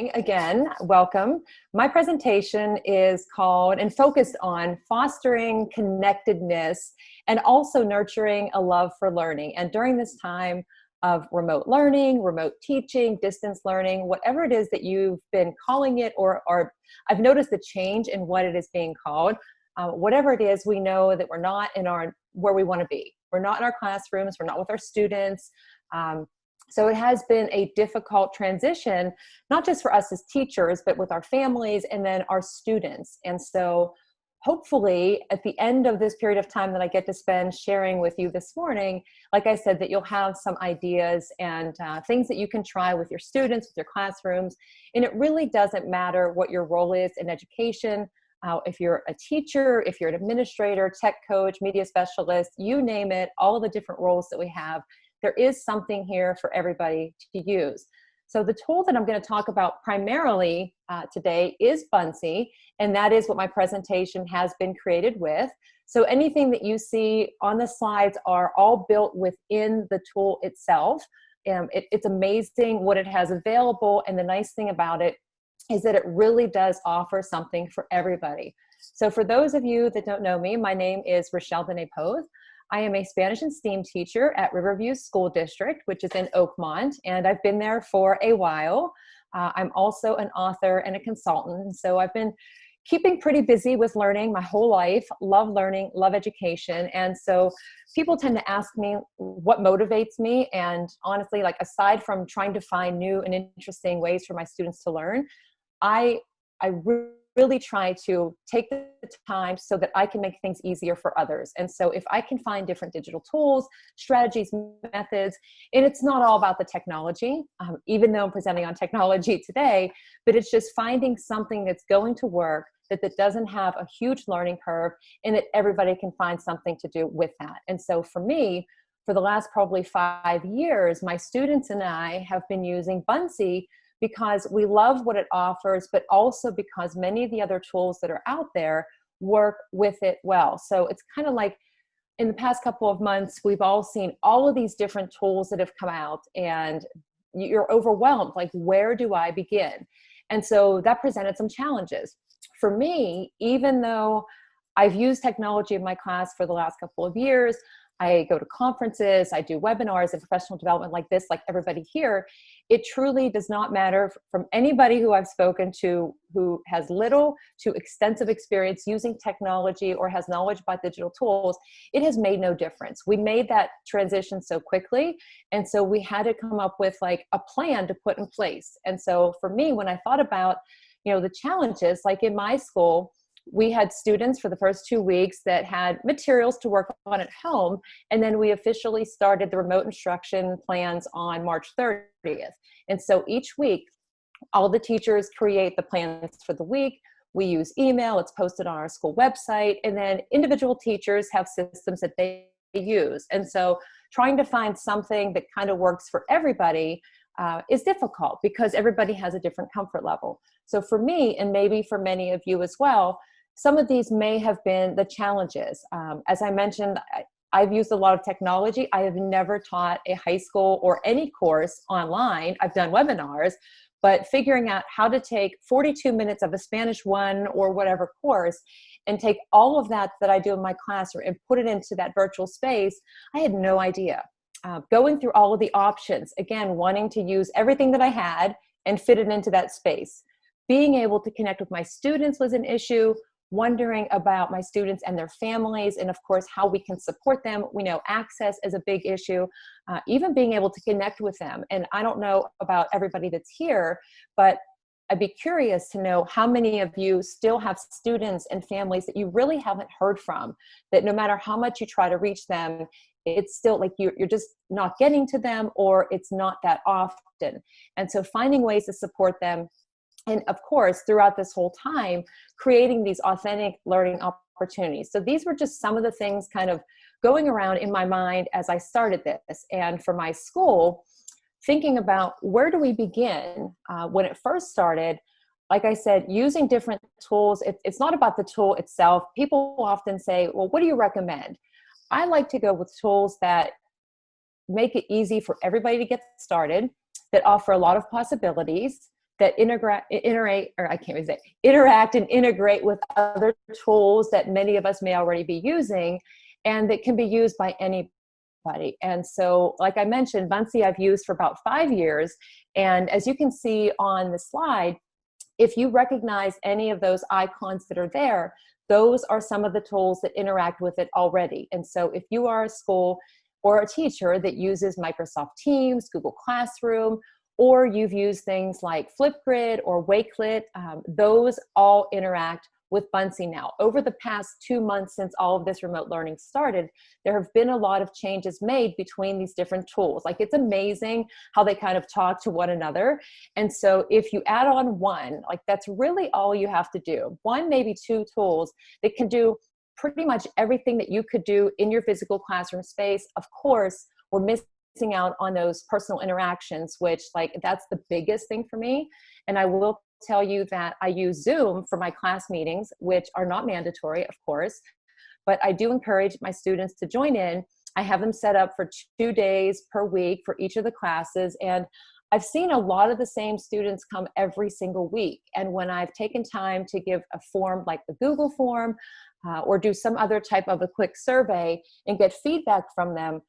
morning again. Welcome. My presentation is called and focused on fostering connectedness and also nurturing a love for learning. And during this time of remote learning, remote teaching, distance learning, whatever it is that you've been calling it, or I've noticed the change in what it is being called. Whatever it is, we know that we're not in where we want to be. We're not in our classrooms. We're not with our students. So it has been a difficult transition, not just for us as teachers, but with our families and then our students. And so hopefully at the end of this period of time that I get to spend sharing with you this morning, like I said, that you'll have some ideas and things that you can try with your students, with your classrooms. And it really doesn't matter what your role is in education. If you're a teacher, if you're an administrator, tech coach, media specialist, you name it, all of the different roles that we have, there is something here for everybody to use. So the tool that I'm going to talk about primarily today is Buncee, and that is what my presentation has been created with. So anything that you see on the slides are all built within the tool itself. It's amazing what it has available, and the nice thing about it is that it really does offer something for everybody. So for those of you that don't know me, my name is Rachelle Dene Poth. I am a Spanish and STEAM teacher at Riverview School District, which is in Oakmont, and I've been there for a while. I'm also an author and a consultant, so I've been keeping pretty busy with learning my whole life, love learning, love education, and so people tend to ask me what motivates me, and honestly, like aside from trying to find new and interesting ways for my students to learn, I really try to take the time so that I can make things easier for others. And so if I can find different digital tools, strategies, methods, and it's not all about the technology, even though I'm presenting on technology today, but it's just finding something that's going to work, that doesn't have a huge learning curve, and that everybody can find something to do with that. And so for me, for the last probably 5 years, my students and I have been using Buncee because we love what it offers, but also because many of the other tools that are out there work with it well. So it's kind of like in the past couple of months, we've all seen all of these different tools that have come out, and you're overwhelmed, like, where do I begin? And so that presented some challenges. For me, even though I've used technology in my class for the last couple of years, I go to conferences, I do webinars and professional development like this, like everybody here, it truly does not matter from anybody who I've spoken to who has little to extensive experience using technology or has knowledge about digital tools. It has made no difference. We made that transition so quickly, and so we had to come up with like a plan to put in place. And so for me, when I thought about, the challenges, like in my school, we had students for the first 2 weeks that had materials to work on at home, and then we officially started the remote instruction plans on March 30th. And so each week, all the teachers create the plans for the week. We use email, it's posted on our school website, and then individual teachers have systems that they use. And so trying to find something that kind of works for everybody is difficult because everybody has a different comfort level. So for me, and maybe for many of you as well, some of these may have been the challenges. As I mentioned, I've used a lot of technology. I have never taught a high school or any course online. I've done webinars, but figuring out how to take 42 minutes of a Spanish 1 or whatever course and take all of that I do in my classroom and put it into that virtual space, I had no idea. Going through all of the options, again, wanting to use everything that I had and fit it into that space. Being able to connect with my students was an issue. Wondering about my students and their families, and of course, how we can support them. We know access is a big issue, even being able to connect with them. And I don't know about everybody that's here, but I'd be curious to know how many of you still have students and families that you really haven't heard from, that no matter how much you try to reach them, it's still like you're just not getting to them, or it's not that often. And so finding ways to support them, and of course, throughout this whole time, creating these authentic learning opportunities. So these were just some of the things kind of going around in my mind as I started this. And for my school, thinking about where do we begin? When it first started, like I said, using different tools, it's not about the tool itself. People often say, well, what do you recommend? I like to go with tools that make it easy for everybody to get started, that offer a lot of possibilities, that interact and integrate with other tools that many of us may already be using, and that can be used by anybody. And so, like I mentioned, Buncee I've used for about 5 years. And as you can see on the slide, if you recognize any of those icons that are there, those are some of the tools that interact with it already. And so if you are a school or a teacher that uses Microsoft Teams, Google Classroom, or you've used things like Flipgrid or Wakelet, those all interact with Buncee now. Over the past 2 months since all of this remote learning started, there have been a lot of changes made between these different tools. Like, it's amazing how they kind of talk to one another. And so if you add on one, like, that's really all you have to do. One, maybe two tools that can do pretty much everything that you could do in your physical classroom space. Of course, we're missing out on those personal interactions, which, like, that's the biggest thing for me. And I will tell you that I use Zoom for my class meetings, which are not mandatory, of course, but I do encourage my students to join in. I have them set up for 2 days per week for each of the classes. And I've seen a lot of the same students come every single week. And when I've taken time to give a form like the Google form, or do some other type of a quick survey and get feedback from them,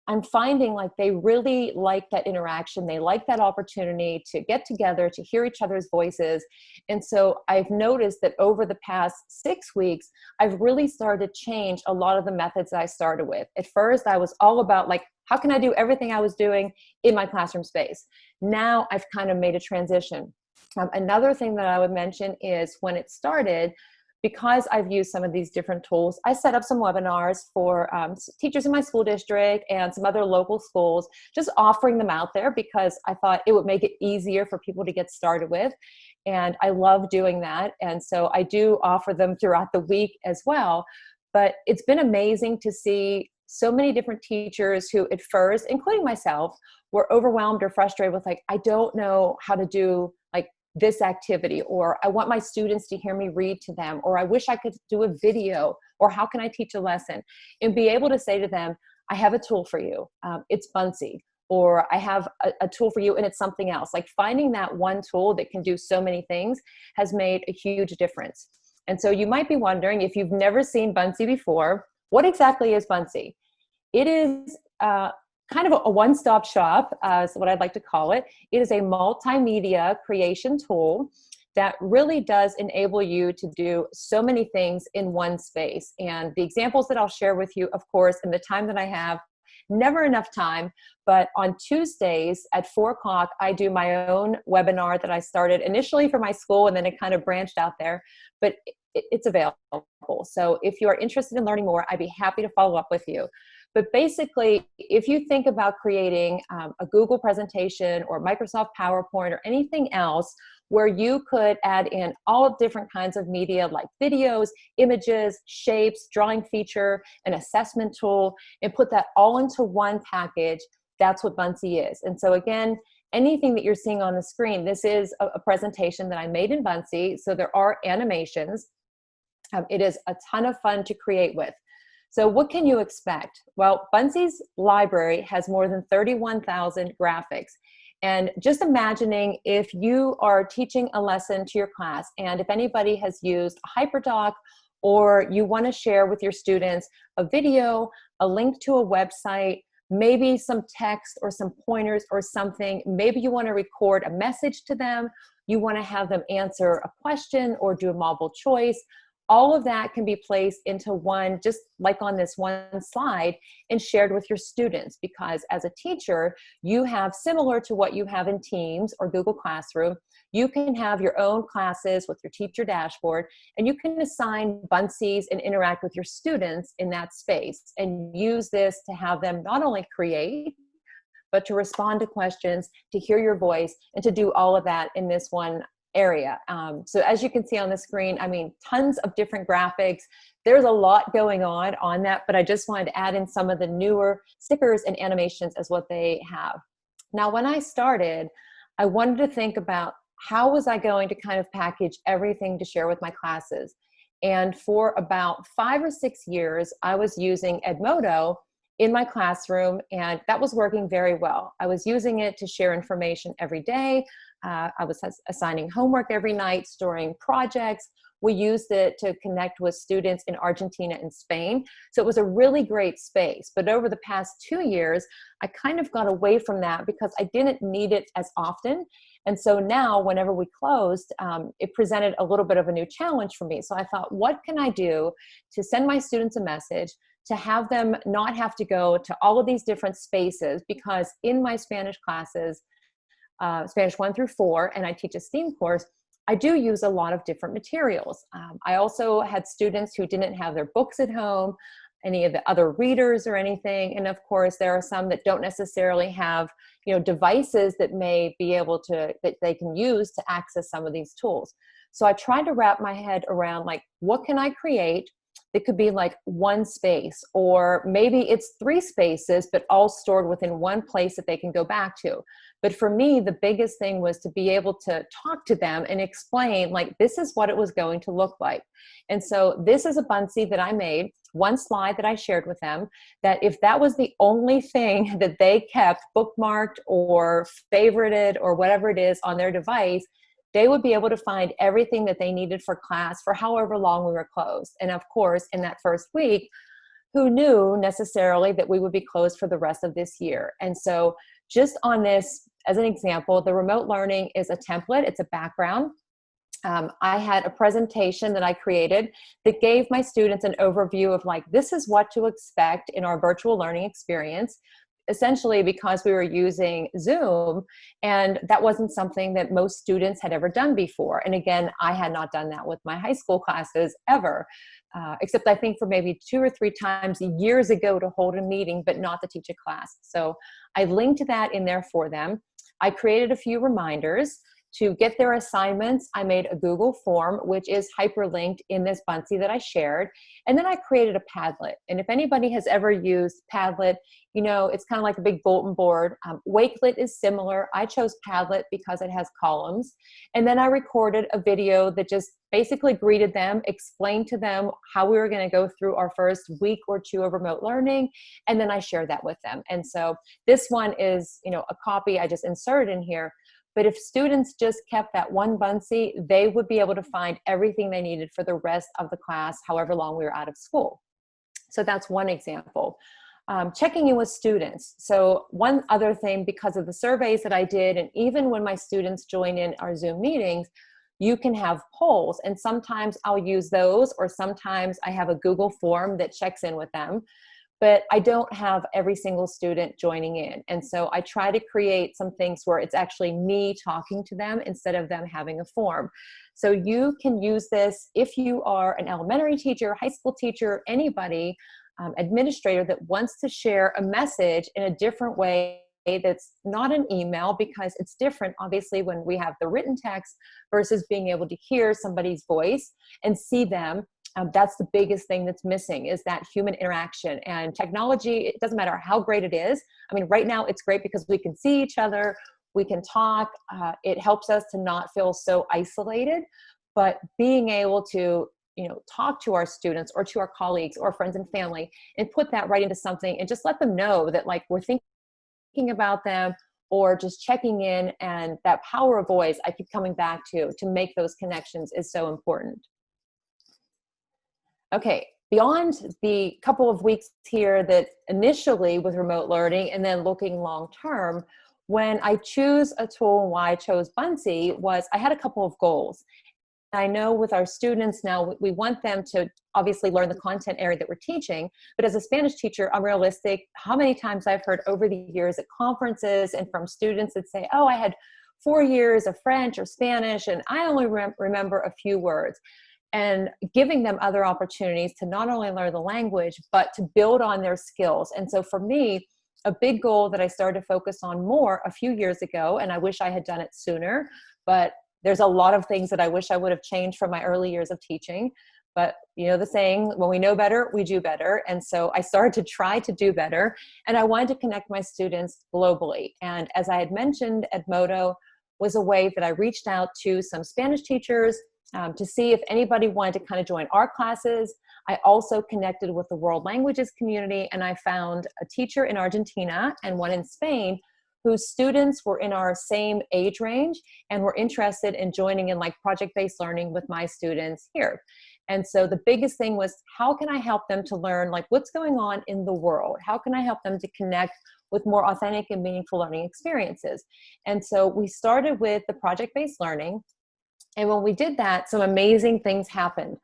I'm finding like they really like that interaction. They like that opportunity to get together, to hear each other's voices. And so I've noticed that over the past 6 weeks, I've really started to change a lot of the methods that I started with. At first, I was all about like, how can I do everything I was doing in my classroom space? Now I've kind of made a transition. Another thing that I would mention is when it started, because I've used some of these different tools, I set up some webinars for teachers in my school district and some other local schools, just offering them out there because I thought it would make it easier for people to get started with. And I love doing that. And so I do offer them throughout the week as well. But it's been amazing to see so many different teachers who at first, including myself, were overwhelmed or frustrated with like, I don't know how to do like this activity, or I want my students to hear me read to them, or I wish I could do a video, or how can I teach a lesson? And be able to say to them, I have a tool for you. It's Buncee, or I have a tool for you and it's something else. Like finding that one tool that can do so many things has made a huge difference. And so you might be wondering, if you've never seen Buncee before, what exactly is Buncee? It is kind of a one-stop shop, is what I'd like to call it. It is a multimedia creation tool that really does enable you to do so many things in one space. And the examples that I'll share with you, of course, in the time that I have, never enough time, but on Tuesdays at 4 o'clock, I do my own webinar that I started initially for my school, and then it kind of branched out there, but it's available. So if you are interested in learning more, I'd be happy to follow up with you. But basically, if you think about creating a Google presentation or Microsoft PowerPoint or anything else where you could add in all different kinds of media like videos, images, shapes, drawing feature, an assessment tool, and put that all into one package, that's what Buncee is. And so again, anything that you're seeing on the screen, this is a presentation that I made in Buncee. So there are animations. It is a ton of fun to create with. So what can you expect? Well, Buncee's library has more than 31,000 graphics. And just imagining if you are teaching a lesson to your class, and if anybody has used HyperDoc, or you want to share with your students a video, a link to a website, maybe some text or some pointers or something, maybe you want to record a message to them, you want to have them answer a question or do a multiple choice, all of that can be placed into one, just like on this one slide, and shared with your students. Because as a teacher, you have, similar to what you have in Teams or Google Classroom, you can have your own classes with your teacher dashboard, and you can assign Buncees and interact with your students in that space, and use this to have them not only create, but to respond to questions, to hear your voice, and to do all of that in this one area. So as you can see on the screen, I mean, tons of different graphics. There's a lot going on that, but I just wanted to add in some of the newer stickers and animations as what they have. Now, when I started, I wanted to think about how was I going to kind of package everything to share with my classes. And for about 5 or 6 years, I was using Edmodo in my classroom, and that was working very well. I was using it to share information every day. I was assigning homework every night, storing projects. We used it to connect with students in Argentina and Spain. So it was a really great space. But over the past 2 years, I kind of got away from that because I didn't need it as often. And so now whenever we closed, it presented a little bit of a new challenge for me. So I thought, what can I do to send my students a message, to have them not have to go to all of these different spaces? Because in my Spanish classes, Spanish 1 through 4, and I teach a STEAM course, I do use a lot of different materials. I also had students who didn't have their books at home, any of the other readers or anything. And of course, there are some that don't necessarily have, devices that may be able to, that they can use to access some of these tools. So I tried to wrap my head around, like, what can I create? It could be like one space, or maybe it's 3 spaces, but all stored within one place that they can go back to. But for me, the biggest thing was to be able to talk to them and explain, like, this is what it was going to look like. And so this is a Buncee that I made, one slide that I shared with them, that if that was the only thing that they kept bookmarked or favorited or whatever it is on their device, they would be able to find everything that they needed for class for however long we were closed. And of course, in that first week, who knew necessarily that we would be closed for the rest of this year? And so just on this, as an example, the remote learning is a template, it's a background. I had a presentation that I created that gave my students an overview of, like, this is what to expect in our virtual learning experience, essentially because we were using Zoom, and that wasn't something that most students had ever done before. And again, I had not done that with my high school classes ever, except I think for maybe 2 or 3 times years ago to hold a meeting, but not to teach a class. So I linked that in there for them. I created a few reminders. To get their assignments, I made a Google form, which is hyperlinked in this Buncee that I shared. And then I created a Padlet. And if anybody has ever used Padlet, it's kind of like a big bulletin board. Wakelet is similar. I chose Padlet because it has columns. And then I recorded a video that just basically greeted them, explained to them how we were going to go through our first week or 2 of remote learning. And then I shared that with them. And so this one is, a copy I just inserted in here. But if students just kept that one Buncee, they would be able to find everything they needed for the rest of the class, however long we were out of school. So that's one example. Checking in with students. So one other thing, because of the surveys that I did, and even when my students join in our Zoom meetings, you can have polls. And sometimes I'll use those, or sometimes I have a Google form that checks in with them. But I don't have every single student joining in. And so I try to create some things where it's actually me talking to them instead of them having a form. So you can use this if you are an elementary teacher, high school teacher, anybody, administrator that wants to share a message in a different way that's not an email, because it's different, obviously, when we have the written text versus being able to hear somebody's voice and see them. That's the biggest thing that's missing, is that human interaction. And technology, it doesn't matter how great it is. I mean, right now it's great because we can see each other, we can talk. It helps us to not feel so isolated, but being able to, talk to our students or to our colleagues or friends and family and put that right into something and just let them know that, like, we're thinking about them, or just checking in. And that power of voice I keep coming back to make those connections is so important. Okay, beyond the couple of weeks here that initially with remote learning and then looking long term, when I choose a tool and why I chose Buncee was I had a couple of goals. I know with our students now, we want them to obviously learn the content area that we're teaching, but as a Spanish teacher, I'm realistic. How many times I've heard over the years at conferences and from students that say, oh, I had 4 years of French or Spanish and I only remember a few words. And giving them other opportunities to not only learn the language, but to build on their skills. And so for me, a big goal that I started to focus on more a few years ago, and I wish I had done it sooner, but there's a lot of things that I wish I would have changed from my early years of teaching. But the saying, when we know better, we do better. And so I started to try to do better, and I wanted to connect my students globally. And as I had mentioned, Edmodo was a way that I reached out to some Spanish teachers to see if anybody wanted to kind of join our classes. I also connected with the world languages community, and I found a teacher in Argentina and one in Spain whose students were in our same age range and were interested in joining in like project-based learning with my students here. And so the biggest thing was, how can I help them to learn like what's going on in the world? How can I help them to connect with more authentic and meaningful learning experiences? And so we started with the project-based learning. And when we did that, some amazing things happened.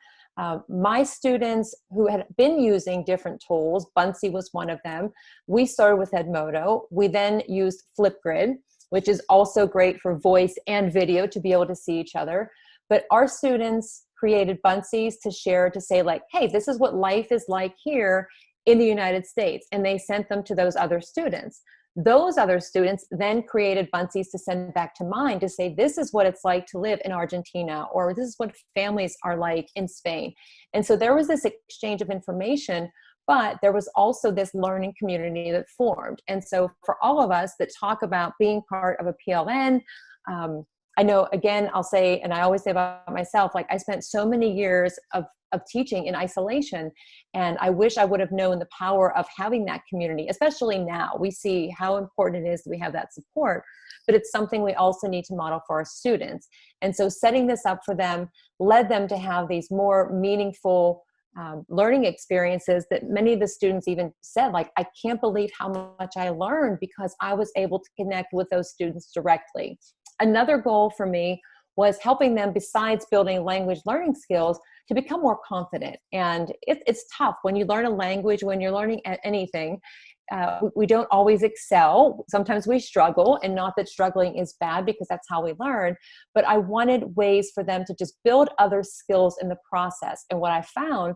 My students who had been using different tools, Buncee was one of them. We started with Edmodo. We then used Flipgrid, which is also great for voice and video to be able to see each other. But our students created Buncees to share, to say like, hey, this is what life is like here in the United States. And they sent them to those other students. Those other students then created Buncees to send back to mine to say, this is what it's like to live in Argentina, or this is what families are like in Spain. And so there was this exchange of information, but there was also this learning community that formed. And so for all of us that talk about being part of a PLN, I know, again, I'll say, and I always say about myself, like I spent so many years of teaching in isolation, and I wish I would have known the power of having that community, especially now. We see how important it is that we have that support, but it's something we also need to model for our students. And so setting this up for them led them to have these more meaningful learning experiences that many of the students even said, like, I can't believe how much I learned because I was able to connect with those students directly. Another goal for me was helping them, besides building language learning skills, to become more confident. And it's tough when you learn a language, when you're learning anything. We don't always excel. Sometimes we struggle, and not that struggling is bad, because that's how we learn. But I wanted ways for them to just build other skills in the process. And what I found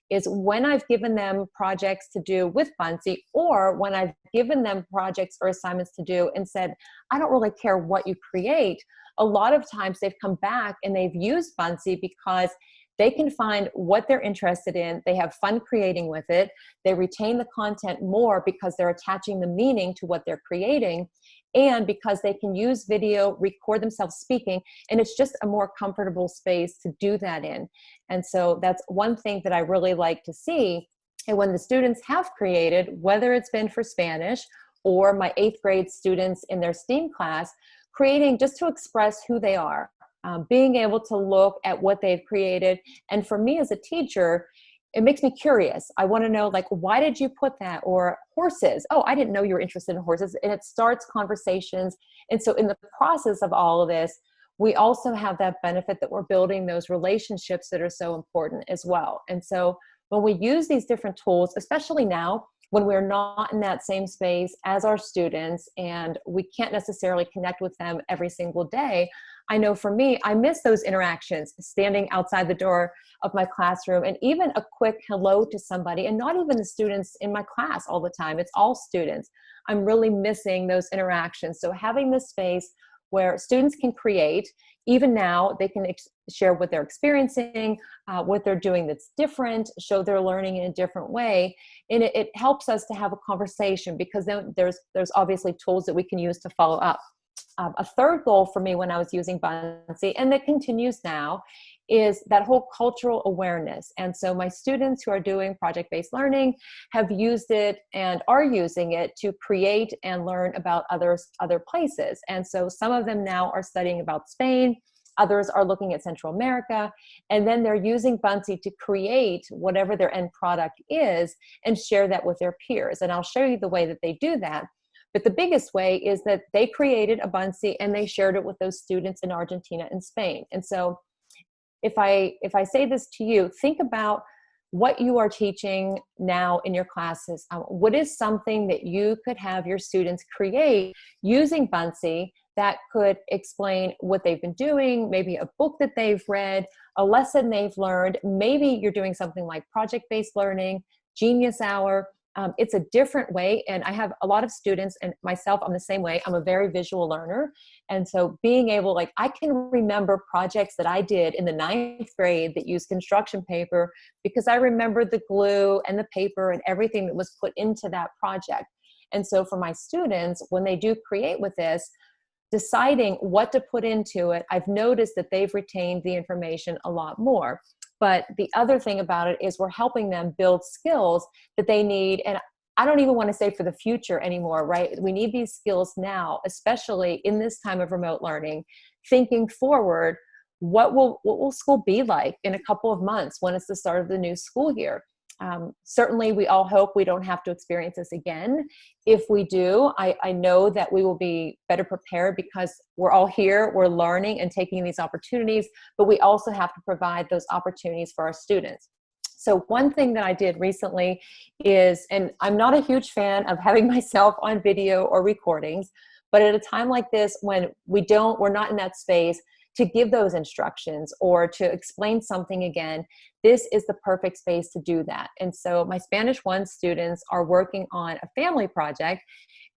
is when I've given them projects to do with Buncee, or when I've given them projects or assignments to do and said, I don't really care what you create, a lot of times they've come back and they've used Buncee because they can find what they're interested in. They have fun creating with it. They retain the content more because they're attaching the meaning to what they're creating, and because they can use video, record themselves speaking, and it's just a more comfortable space to do that in. And so that's one thing that I really like to see. And when the students have created, whether it's been for Spanish or my 8th grade students in their STEAM class, creating just to express who they are. Being able to look at what they've created. And for me as a teacher, it makes me curious. I want to know, like, why did you put that? Or horses. Oh, I didn't know you were interested in horses. And it starts conversations. And so in the process of all of this, we also have that benefit that we're building those relationships that are so important as well. And so when we use these different tools, especially now, when we're not in that same space as our students and we can't necessarily connect with them every single day, I know for me, I miss those interactions, standing outside the door of my classroom and even a quick hello to somebody, and not even the students in my class all the time. It's all students. I'm really missing those interactions. So having this space where students can create, even now, they can share what they're experiencing, what they're doing that's different, show their learning in a different way. And it helps us to have a conversation, because then there's obviously tools that we can use to follow up. A third goal for me when I was using Buncee, and that continues now, is that whole cultural awareness. And so my students who are doing project-based learning have used it and are using it to create and learn about other places. And so some of them now are studying about Spain, others are looking at Central America, and then they're using Buncee to create whatever their end product is and share that with their peers. And I'll show you the way that they do that. But the biggest way is that they created a Buncee and they shared it with those students in Argentina and Spain. And so if I say this to you, think about what you are teaching now in your classes. What is something that you could have your students create using Buncee that could explain what they've been doing, maybe a book that they've read, a lesson they've learned. Maybe you're doing something like project-based learning, Genius Hour. It's a different way. And I have a lot of students, and myself, I'm the same way. I'm a very visual learner. And so being able, like, I can remember projects that I did in the 9th grade that used construction paper because I remember the glue and the paper and everything that was put into that project. And so for my students, when they do create with this, deciding what to put into it, I've noticed that they've retained the information a lot more. But the other thing about it is we're helping them build skills that they need. And I don't even want to say for the future anymore, right? We need these skills now, especially in this time of remote learning, thinking forward, what will school be like in a couple of months when it's the start of the new school year? Certainly, we all hope we don't have to experience this again. If we do, I know that we will be better prepared because we're all here, we're learning and taking these opportunities, but we also have to provide those opportunities for our students. So one thing that I did recently is, and I'm not a huge fan of having myself on video or recordings, but at a time like this when we're not in that space to give those instructions or to explain something again, this is the perfect space to do that. And so my Spanish 1 students are working on a family project,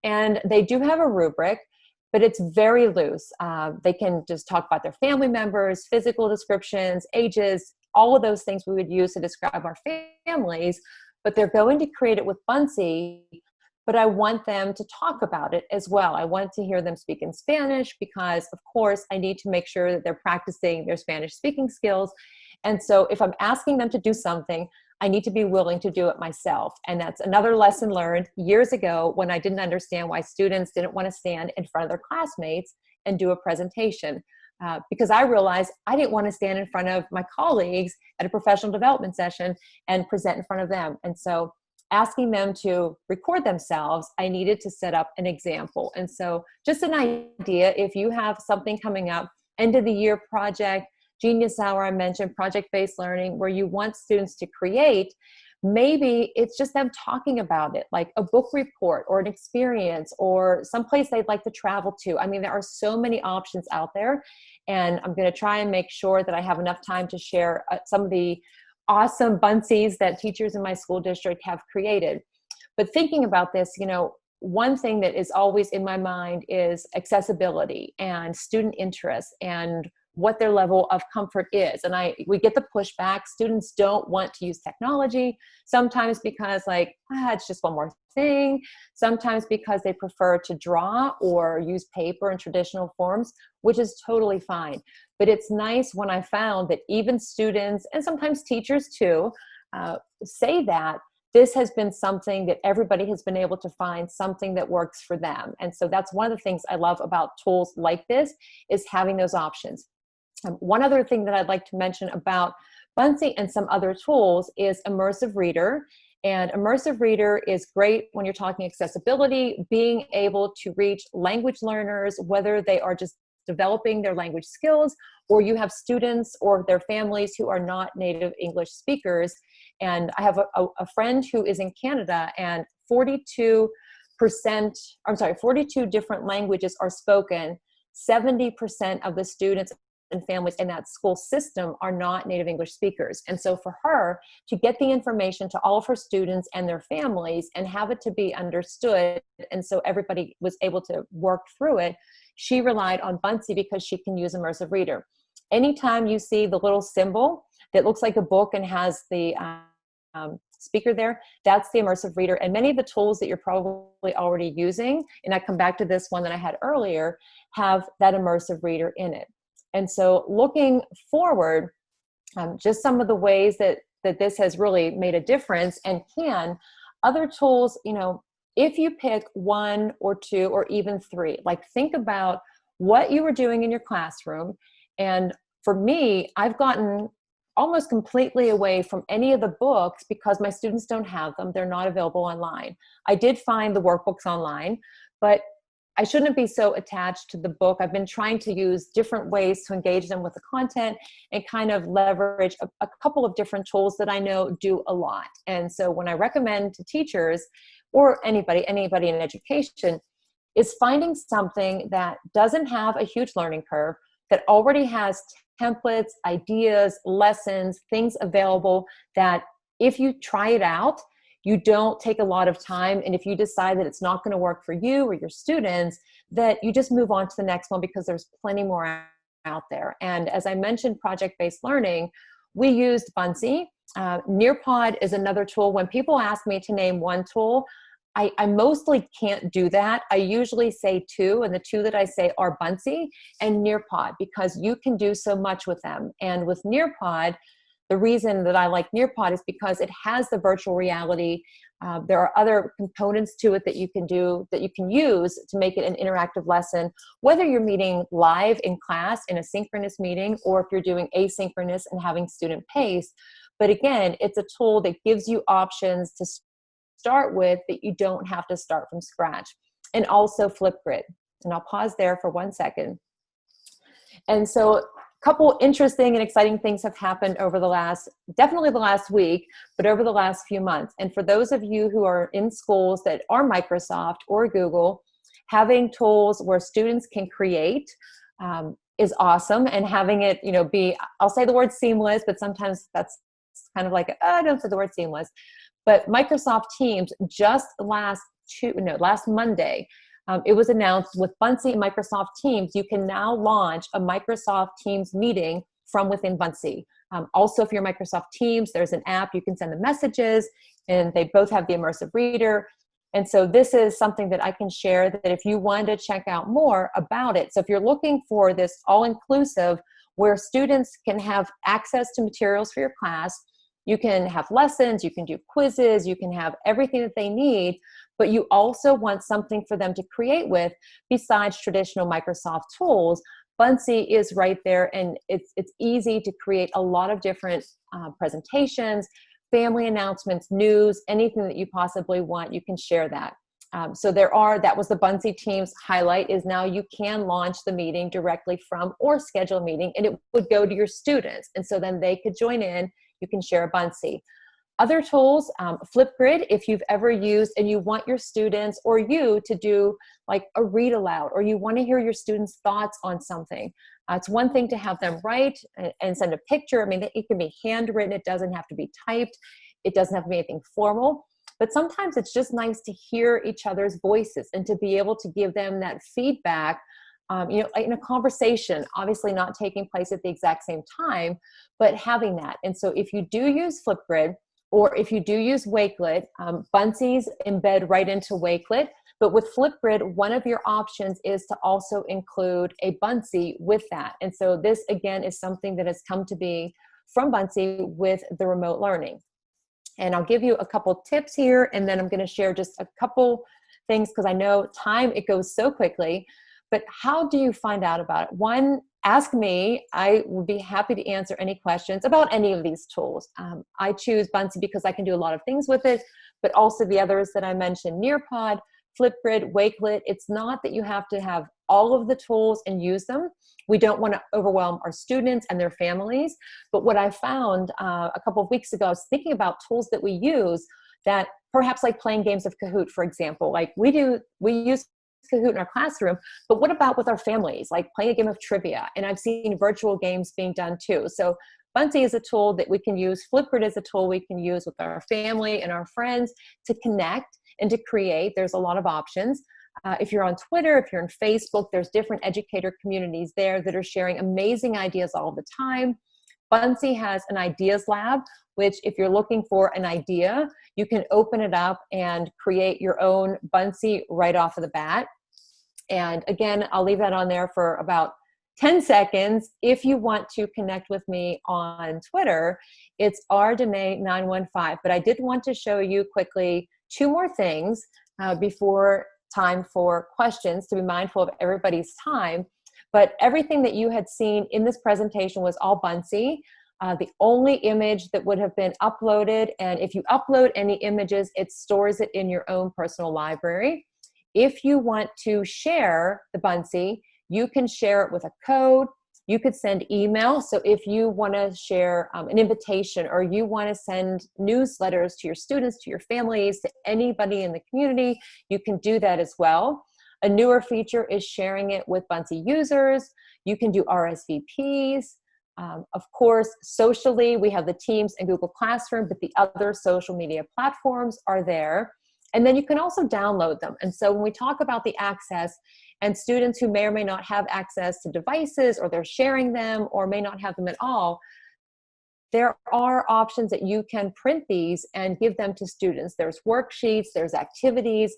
and they do have a rubric, but it's very loose. They can just talk about their family members, physical descriptions, ages, all of those things we would use to describe our families, but they're going to create it with Buncee, but I want them to talk about it as well. I want to hear them speak in Spanish because, of course, I need to make sure that they're practicing their Spanish speaking skills. And so if I'm asking them to do something, I need to be willing to do it myself. And that's another lesson learned years ago when I didn't understand why students didn't want to stand in front of their classmates and do a presentation. Because I realized I didn't want to stand in front of my colleagues at a professional development session and present in front of them. And so asking them to record themselves, I needed to set up an example. And so just an idea, if you have something coming up, end of the year project, Genius Hour, I mentioned project-based learning, where you want students to create, maybe it's just them talking about it, like a book report or an experience or someplace they'd like to travel to. I mean, there are so many options out there, and I'm going to try and make sure that I have enough time to share some of the awesome Buncees that teachers in my school district have created. But thinking about this, one thing that is always in my mind is accessibility and student interest and what their level of comfort is. And we get the pushback. Students don't want to use technology, sometimes because it's just one more thing, sometimes because they prefer to draw or use paper in traditional forms, which is totally fine. But it's nice when I found that even students, and sometimes teachers too, say that this has been something that everybody has been able to find something that works for them. And so that's one of the things I love about tools like this, is having those options. One other thing that I'd like to mention about Buncee and some other tools is Immersive Reader. And Immersive Reader is great when you're talking accessibility, being able to reach language learners, whether they are just developing their language skills or you have students or their families who are not native English speakers. And I have a friend who is in Canada, and 42 different languages are spoken. 70% of the students and families in that school system are not native English speakers. And so for her to get the information to all of her students and their families and have it to be understood, and so everybody was able to work through it, she relied on Buncee because she can use Immersive Reader. Anytime you see the little symbol that looks like a book and has the speaker there, that's the Immersive Reader. And many of the tools that you're probably already using, and I come back to this one that I had earlier, have that Immersive Reader in it. And so looking forward, just some of the ways that this has really made a difference, and other tools, if you pick 1 or 2 or even 3, think about what you were doing in your classroom. And for me, I've gotten almost completely away from any of the books because my students don't have them. They're not available online. I did find the workbooks online, but I shouldn't be so attached to the book. I've been trying to use different ways to engage them with the content and kind of leverage a couple of different tools that I know do a lot. And so when I recommend to teachers or anybody in education, is finding something that doesn't have a huge learning curve, that already has templates, ideas, lessons, things available that if you try it out, you don't take a lot of time. And if you decide that it's not going to work for you or your students, that you just move on to the next one because there's plenty more out there. And as I mentioned, project-based learning, we used Buncee. Nearpod is another tool. When people ask me to name one tool, I mostly can't do that. I usually say 2, and the 2 that I say are Buncee and Nearpod, because you can do so much with them. And with Nearpod, the reason that I like Nearpod is because it has the virtual reality. There are other components to it that you can do, that you can use to make it an interactive lesson, whether you're meeting live in class in a synchronous meeting, or if you're doing asynchronous and having student pace. But again, it's a tool that gives you options to start with that you don't have to start from scratch. And also Flipgrid. And I'll pause there for 1 second. And so a couple interesting and exciting things have happened over definitely the last week, but over the last few months. And for those of you who are in schools that are Microsoft or Google, having tools where students can create is awesome. And having it, be, I'll say the word seamless, but sometimes that's kind of like, oh, don't say the word seamless. But Microsoft Teams just last Monday, it was announced with Buncee and Microsoft Teams, you can now launch a Microsoft Teams meeting from within Buncee. Also, if you're Microsoft Teams, there's an app, you can send the messages, and they both have the immersive reader. And so this is something that I can share that if you wanted to check out more about it. So if you're looking for this all-inclusive where students can have access to materials for your class, you can have lessons, you can do quizzes, you can have everything that they need, but you also want something for them to create with besides traditional Microsoft tools. Buncee is right there, and it's easy to create a lot of different presentations, family announcements, news, anything that you possibly want, you can share that. So that was the Buncee Teams highlight, is now you can launch the meeting directly from or schedule a meeting, and it would go to your students. And so then they could join in, you can share a Buncee. Other tools, Flipgrid, if you've ever used and you want your students or you to do like a read aloud, or you want to hear your students' thoughts on something. It's one thing to have them write and send a picture. I mean, it can be handwritten. It doesn't have to be typed. It doesn't have to be anything formal. But sometimes it's just nice to hear each other's voices and to be able to give them that feedback, in a conversation, obviously not taking place at the exact same time, but having that. And so if you do use Flipgrid, or if you do use Wakelet, Buncee's embed right into Wakelet. But with Flipgrid, one of your options is to also include a Buncee with that. And so this, again, is something that has come to be from Buncee with the remote learning. And I'll give you a couple tips here, and then I'm going to share just a couple things because I know time, it goes so quickly. But how do you find out about it? One, ask me. I would be happy to answer any questions about any of these tools. I choose Buncee because I can do a lot of things with it, but also the others that I mentioned, Nearpod, Flipgrid, Wakelet. It's not that you have to have all of the tools and use them. We don't want to overwhelm our students and their families. But what I found a couple of weeks ago, I was thinking about tools that we use that perhaps like playing games of Kahoot, for example. Like we use Kahoot in our classroom, but what about with our families, like playing a game of trivia? And I've seen virtual games being done too. So Buncee is a tool that we can use. Flipgrid is a tool we can use with our family and our friends to connect and to create. There's a lot of options. If you're on Twitter, if you're on Facebook, there's different educator communities there that are sharing amazing ideas all the time. Buncee has an ideas lab, which if you're looking for an idea, you can open it up and create your own Buncee right off of the bat. And again, I'll leave that on there for about 10 seconds. If you want to connect with me on Twitter, it's rdene915. But I did want to show you quickly two more things before time for questions, to be mindful of everybody's time. But everything that you had seen in this presentation was all Buncee. The only image that would have been uploaded, and if you upload any images, it stores it in your own personal library. If you want to share the Buncee, you can share it with a code. You could send email. So if you want to share an invitation, or you want to send newsletters to your students, to your families, to anybody in the community, you can do that as well. A newer feature is sharing it with Buncee users. You can do RSVPs. Of course, socially, we have the Teams and Google Classroom, but the other social media platforms are there. And then you can also download them. And so when we talk about the access, and students who may or may not have access to devices, or they're sharing them, or may not have them at all, there are options that you can print these and give them to students. There's worksheets, there's activities.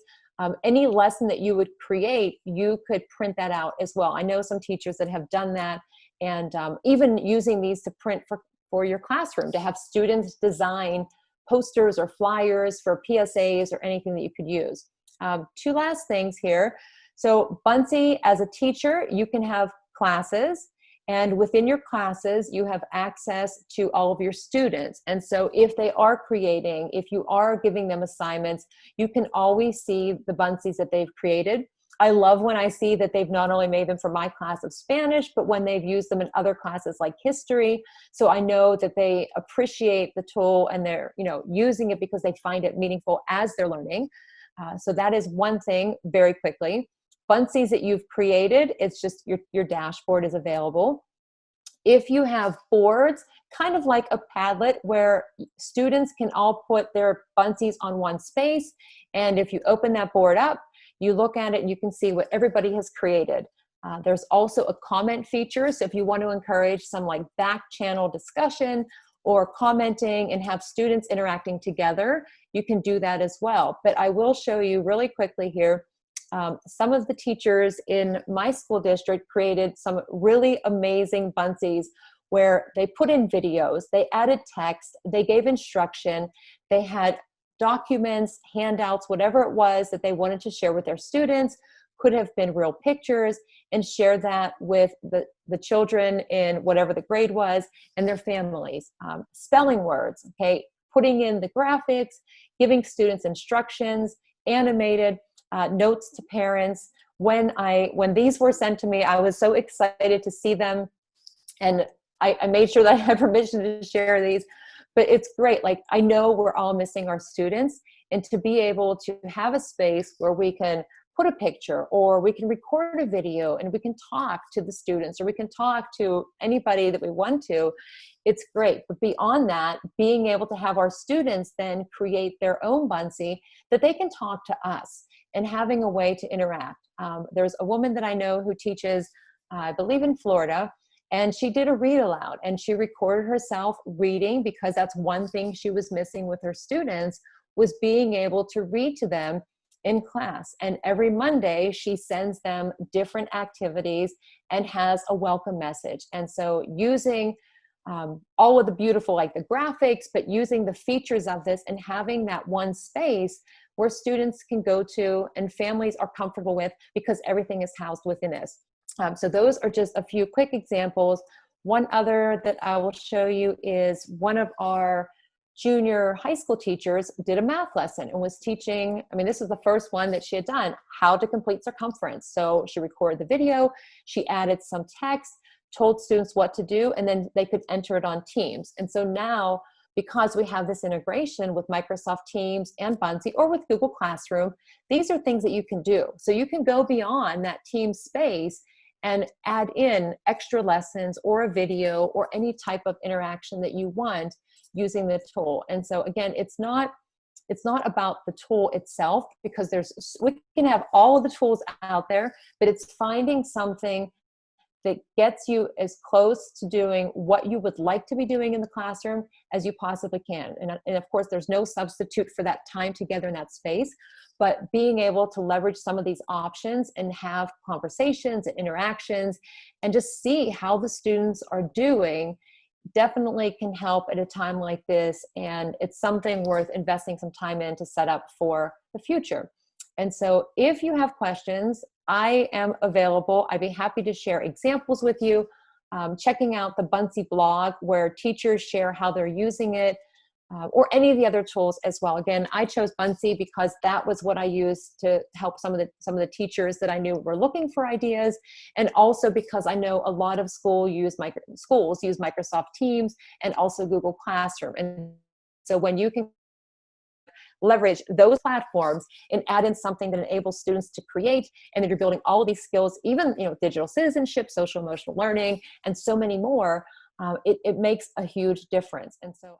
Any lesson that you would create, you could print that out as well. I know some teachers that have done that, and even using these to print for for your classroom, to have students design posters or flyers for PSAs or anything that you could use. Two last things here. So Buncee, as a teacher, you can have classes, and within your classes, you have access to all of your students. And so if they are creating, if you are giving them assignments, you can always see the Buncees that they've created. I love when I see that they've not only made them for my class of Spanish, but when they've used them in other classes like history. So I know that they appreciate the tool and they're, using it because they find it meaningful as they're learning. So that is one thing very quickly. Buncees that you've created, it's just your dashboard is available. If you have boards, kind of like a Padlet, where students can all put their Buncees on one space, and if you open that board up, you look at it and you can see what everybody has created. There's also a comment feature, so if you want to encourage some like back channel discussion or commenting and have students interacting together, you can do that as well. But I will show you really quickly here. Some of the teachers in my school district created some really amazing Buncees where they put in videos, they added text, they gave instruction, they had documents, handouts, whatever it was that they wanted to share with their students, could have been real pictures, and share that with the children in whatever the grade was and their families. Spelling words, okay, putting in the graphics, giving students instructions, animated, notes to parents. When these were sent to me, I was so excited to see them, and I made sure that I had permission to share these. But it's great. Like, I know we're all missing our students, and to be able to have a space where we can put a picture, or we can record a video, and we can talk to the students, or we can talk to anybody that we want to, it's great. But beyond that, being able to have our students then create their own Buncee that they can talk to us, and having a way to interact. There's a woman that I know who teaches, I believe in Florida, and she did a read aloud, and she recorded herself reading, because that's one thing she was missing with her students, was being able to read to them in class. And every Monday she sends them different activities and has a welcome message. And so using all of the beautiful, like the graphics, but using the features of this and having that one space where students can go to and families are comfortable with, because everything is housed within this. So those are just a few quick examples. One other that I will show you is one of our junior high school teachers did a math lesson and was teaching, this is the first one that she had done, how to complete circumference. So she recorded the video, she added some text, told students what to do, and then they could enter it on Teams. And so now, because we have this integration with Microsoft Teams and Buncee, or with Google Classroom, these are things that you can do. So you can go beyond that team space and add in extra lessons or a video or any type of interaction that you want using the tool. And so again, it's not about the tool itself, because we can have all of the tools out there, but it's finding something that gets you as close to doing what you would like to be doing in the classroom as you possibly can. And of course, there's no substitute for that time together in that space, but being able to leverage some of these options and have conversations and interactions and just see how the students are doing definitely can help at a time like this. And it's something worth investing some time in to set up for the future. And so if you have questions, I am available. I'd be happy to share examples with you. Checking out the Buncee blog where teachers share how they're using it, or any of the other tools as well. Again, I chose Buncee because that was what I used to help some of the teachers that I knew were looking for ideas, and also because I know a lot of schools use Microsoft Teams and also Google Classroom. And so when you can leverage those platforms and add in something that enables students to create, and then you're building all of these skills, even digital citizenship, social emotional learning, and so many more, it makes a huge difference. And so